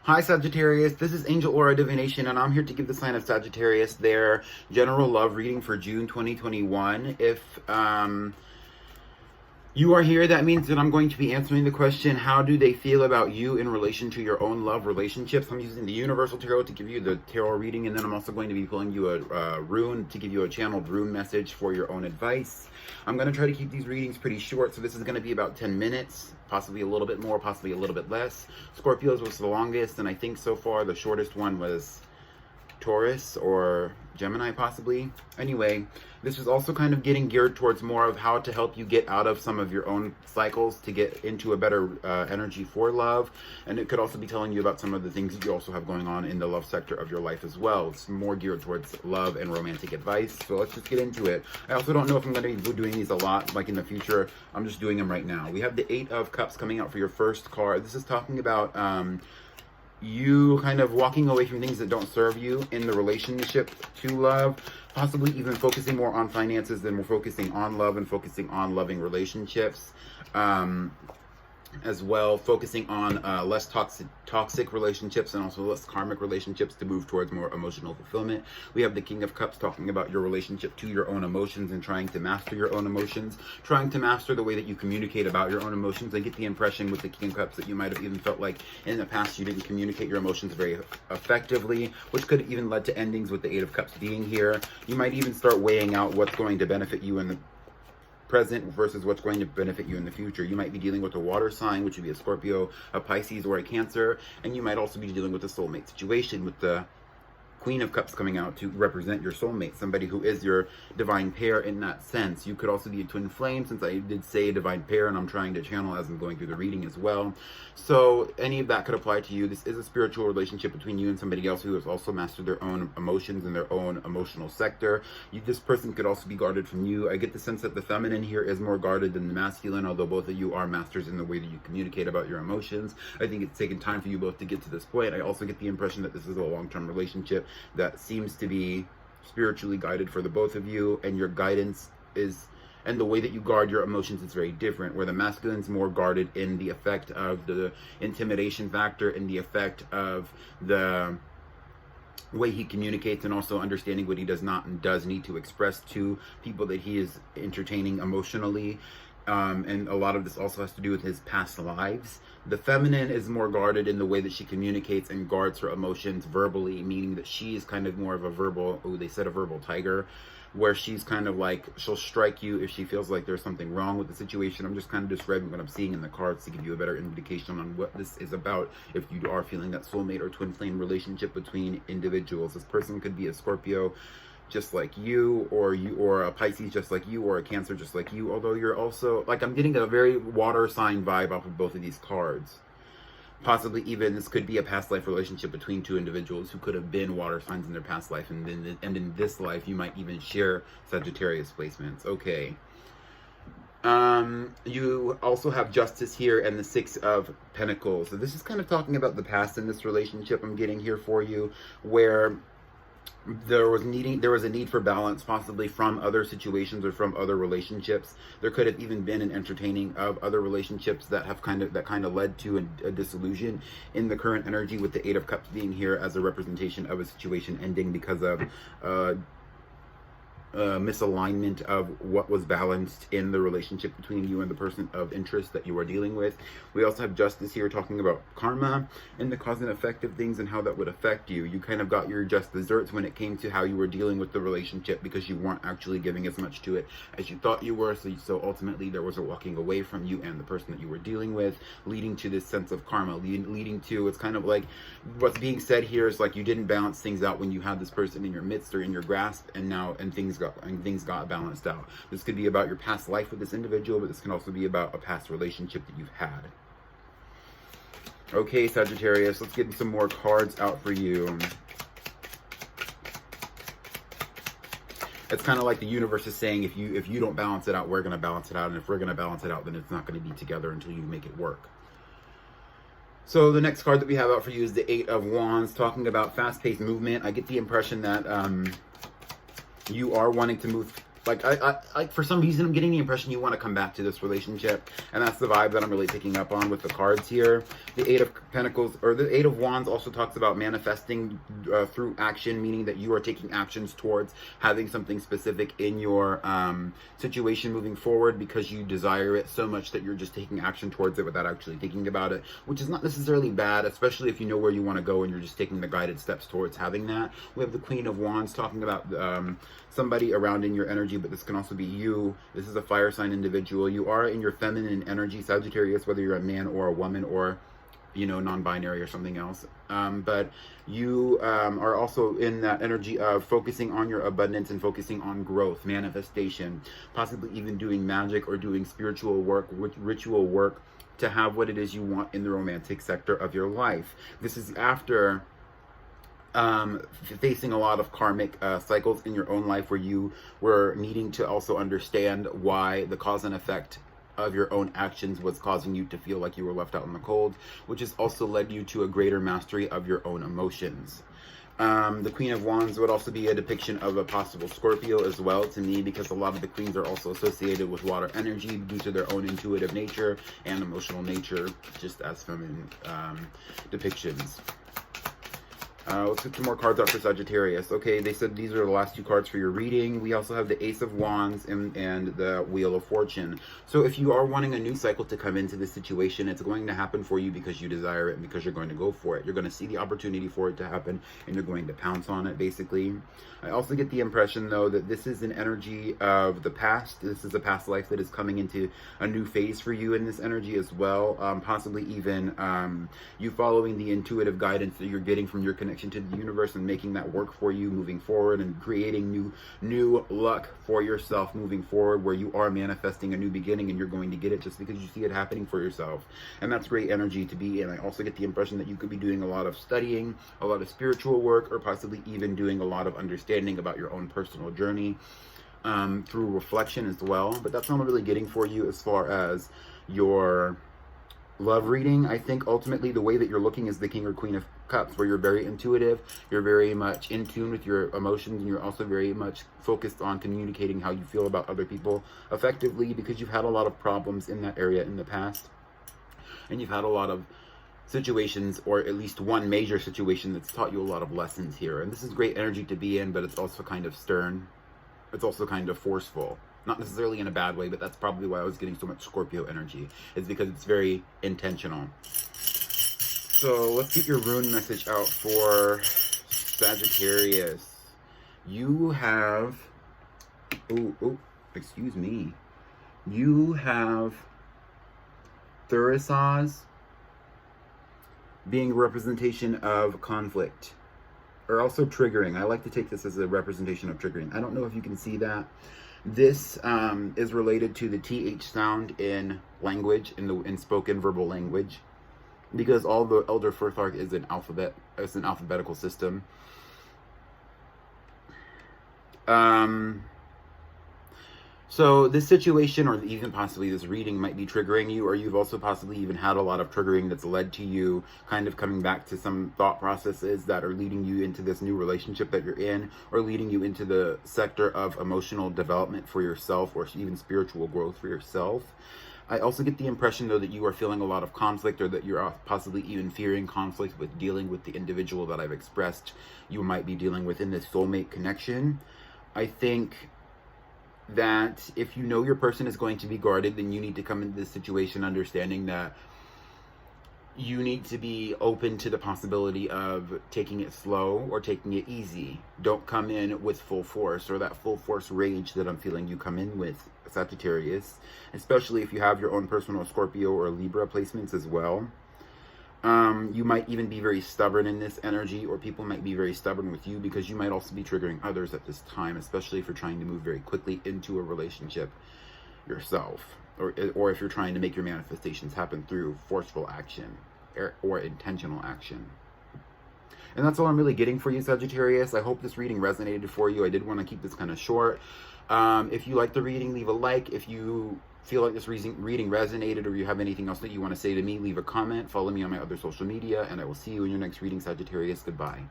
Hi Sagittarius, this is Angel Aura Divination, and I'm here to give the sign of Sagittarius their general love reading for June 2021. If you are here, that means that I'm going to be answering the question, how do they feel about you in relation to your own love relationships? I'm using the Universal Tarot to give you the tarot reading, and then I'm also going to be pulling you a rune to give you a channeled rune message for your own advice. I'm going to try to keep these readings pretty short, so this is going to be about 10 minutes, possibly a little bit more, possibly a little bit less. Scorpios was the longest, and I think so far the shortest one was Taurus or Gemini possibly. Anyway, this is also kind of getting geared towards more of how to help you get out of some of your own cycles to get into a better energy for love. And it could also be telling you about some of the things that you also have going on in the love sector of your life as well. It's more geared towards love and romantic advice. So let's just get into it. I also don't know if I'm going to be doing these a lot like in the future. I'm just doing them right now. We have the 8 of Cups coming out for your first card. This is talking about you kind of walking away from things that don't serve you in the relationship to love, possibly even focusing more on finances than we're focusing on love and focusing on loving relationships. As well, focusing on less toxic relationships and also less karmic relationships to move towards more emotional fulfillment. We have the King of Cups talking about your relationship to your own emotions and trying to master your own emotions, trying to master the way that you communicate about your own emotions. I get the impression with the King of Cups that you might have even felt like in the past you didn't communicate your emotions very effectively, which could have even led to endings with the 8 of Cups being here. You might even start weighing out what's going to benefit you in the present versus what's going to benefit you in the future. You might be dealing with a water sign, which would be a Scorpio, a Pisces, or a Cancer, and you might also be dealing with a soulmate situation with the Queen of Cups coming out to represent your soulmate, somebody who is your divine pair in that sense. You could also be a twin flame, since I did say divine pair, and I'm trying to channel as I'm going through the reading as well. So any of that could apply to you. This is a spiritual relationship between you and somebody else who has also mastered their own emotions and their own emotional sector. This person could also be guarded from you. I get the sense that the feminine here is more guarded than the masculine, although both of you are masters in the way that you communicate about your emotions. I think it's taken time for you both to get to this point. I also get the impression that this is a long-term relationship that seems to be spiritually guided for the both of you, and your guidance is, and the way that you guard your emotions is very different, where the masculine's more guarded in the effect of the intimidation factor and the effect of the way he communicates, and also understanding what he does not and does need to express to people that he is entertaining emotionally. And a lot of this also has to do with his past lives. The feminine is more guarded in the way that she communicates and guards her emotions verbally, meaning that she is kind of more of a verbal, they said a verbal tiger, where she's kind of like, she'll strike you if she feels like there's something wrong with the situation. I'm just kind of describing what I'm seeing in the cards to give you a better indication on what this is about if you are feeling that soulmate or twin flame relationship between individuals. This person could be a Scorpio just like you, or a Pisces just like you, or a Cancer just like you, although you're also, like, I'm getting a very water sign vibe off of both of these cards. Possibly even this could be a past life relationship between two individuals who could have been water signs in their past life, and in this life you might even share Sagittarius placements. Okay. You also have Justice here and the 6 of Pentacles. So this is kind of talking about the past in this relationship I'm getting here for you, where there was a need for balance, possibly from other situations or from other relationships. There could have even been an entertaining of other relationships that kind of led to a disillusion in the current energy, with the 8 of Cups being here as a representation of a situation ending because of misalignment of what was balanced in the relationship between you and the person of interest that you are dealing with. We also have Justice here talking about karma and the cause and effect of things and how that would affect you. You kind of got your just desserts when it came to how you were dealing with the relationship, because you weren't actually giving as much to it as you thought you were. So ultimately there was a walking away from you and the person that you were dealing with, leading to this sense of karma, leading to, it's kind of like what's being said here is like you didn't balance things out when you had this person in your midst or in your grasp, and things got balanced out. This could be about your past life with this individual, but this can also be about a past relationship that you've had. Okay, Sagittarius, let's get some more cards out for you. It's kind of like the universe is saying, if you don't balance it out, we're going to balance it out, and if we're going to balance it out, then it's not going to be together until you make it work. So the next card that we have out for you is the 8 of Wands, talking about fast-paced movement. I get the impression that you are wanting to move, like, I for some reason I'm getting the impression you want to come back to this relationship, and that's the vibe that I'm really picking up on with the cards here. The Pentacles, or the Eight of Wands also talks about manifesting through action, meaning that you are taking actions towards having something specific in your situation moving forward because you desire it so much that you're just taking action towards it without actually thinking about it, which is not necessarily bad, especially if you know where you want to go and you're just taking the guided steps towards having that. We have the Queen of Wands talking about somebody around in your energy, but this can also be you. This is a fire sign individual. You are in your feminine energy, Sagittarius, whether you're a man or a woman or non-binary or something else. But you are also in that energy of focusing on your abundance and focusing on growth, manifestation, possibly even doing magic or doing spiritual work, ritual work to have what it is you want in the romantic sector of your life. This is after facing a lot of karmic cycles in your own life where you were needing to also understand why the cause and effect of your own actions was causing you to feel like you were left out in the cold, which has also led you to a greater mastery of your own emotions. The Queen of Wands would also be a depiction of a possible Scorpio as well to me, because a lot of the queens are also associated with water energy due to their own intuitive nature and emotional nature, just as feminine depictions. Let's get some more cards out for Sagittarius. Okay, they said these are the last two cards for your reading. We also have the Ace of Wands and the Wheel of Fortune. So if you are wanting a new cycle to come into this situation, it's going to happen for you because you desire it and because you're going to go for it. You're going to see the opportunity for it to happen and you're going to pounce on it, basically. I also get the impression, though, that this is an energy of the past. This is a past life that is coming into a new phase for you in this energy as well. Possibly even you following the intuitive guidance that you're getting from your connection to the universe and making that work for you moving forward and creating new luck for yourself moving forward, where you are manifesting a new beginning and you're going to get it just because you see it happening for yourself. And that's great energy to be in. I also get the impression that you could be doing a lot of studying, a lot of spiritual work, or possibly even doing a lot of understanding about your own personal journey through reflection as well. But that's not really getting for you as far as your love reading. I think ultimately the way that you're looking is the King or Queen of Cups, where you're very intuitive, you're very much in tune with your emotions, and you're also very much focused on communicating how you feel about other people effectively, because you've had a lot of problems in that area in the past, and you've had a lot of situations, or at least one major situation that's taught you a lot of lessons here. And this is great energy to be in, but it's also kind of stern. It's also kind of forceful. Not necessarily in a bad way, but that's probably why I was getting so much Scorpio energy, is because it's very intentional. So let's get your rune message out for Sagittarius. You have, excuse me. You have Thurisaz being a representation of conflict, or also triggering. I like to take this as a representation of triggering. I don't know if you can see that. This is related to the TH sound in language, in spoken verbal language, because all the Elder Firth is an alphabetical system. So this situation, or even possibly this reading, might be triggering you, or you've also possibly even had a lot of triggering that's led to you kind of coming back to some thought processes that are leading you into this new relationship that you're in, or leading you into the sector of emotional development for yourself, or even spiritual growth for yourself. I also get the impression, though, that you are feeling a lot of conflict, or that you're possibly even fearing conflict with dealing with the individual that I've expressed you might be dealing with in this soulmate connection. I think that if you know your person is going to be guarded, then you need to come into this situation understanding that you need to be open to the possibility of taking it slow or taking it easy. Don't come in with full force, or that full force rage that I'm feeling you come in with, Sagittarius, especially if you have your own personal Scorpio or Libra placements as well. You might even be very stubborn in this energy, or people might be very stubborn with you, because you might also be triggering others at this time, especially if you're trying to move very quickly into a relationship yourself, or if you're trying to make your manifestations happen through forceful action or intentional action. And that's all I'm really getting for you, Sagittarius. I hope this reading resonated for you. I did want to keep this kind of short. If you like the reading, leave a like. If you feel like this reading resonated, or you have anything else that you want to say to me, leave a comment. Follow me on my other social media, and I will see you in your next reading, Sagittarius. Goodbye.